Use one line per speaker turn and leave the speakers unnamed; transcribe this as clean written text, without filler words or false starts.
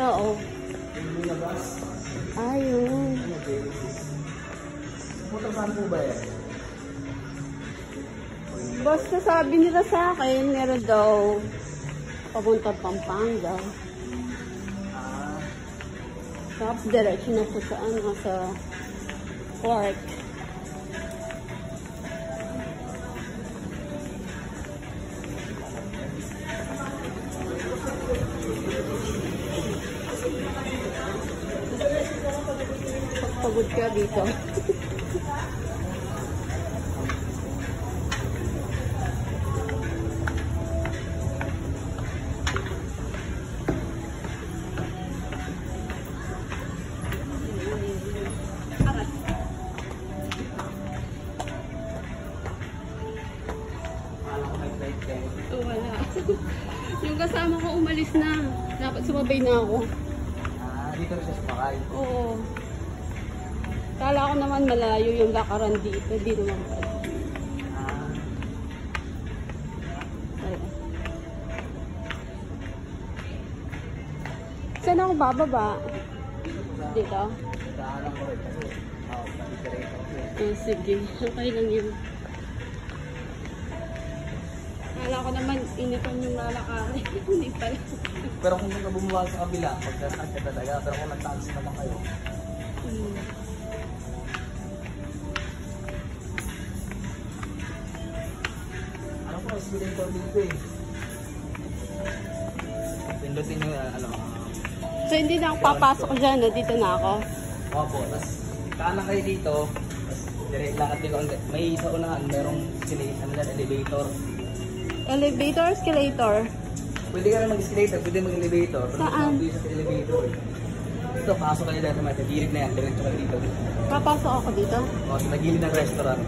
Oo.
Yung labas.
Ayun.
Punta saan po ba yan?
Basta sabi nila sa akin, meron daw papuntang Pampanga. Tapos diretso na po sa ano, sa park. Pagod ka dito. Wala. Yung kasama ko umalis na. Dapat sumabay na ako.
Dito na siya sumakay.
Oo. Kala ko naman malayo yung lakaran dito. Di naman pala. Saan ako bababa? Dito?
Daanan ko rin kasi.
Sige. Okay lang yun. Kala ko naman initan yung lalakaran. Hindi pala.
Pero kung bumuha sa kabila, magdasal ka talaga. Pero kung nagtaas naman kayo. Ano po, escalator dito eh. Pindutin nyo ano.
So hindi na ako papasok dyan, no? Dito na ako.
Opo, tapos kanan kayo dito. Tapos direct lakad dito. May sa unahan, merong elevator.
Elevator, escalator?
Pwede ka na mag-escalator, pwede mag-elevator.
Saan?
Pwede sa elevator eh. Ito, pasok kayo dito sa gilid na yan. Diretso kayo dito.
Papasok ako dito?
O, sa gilid ng restaurant.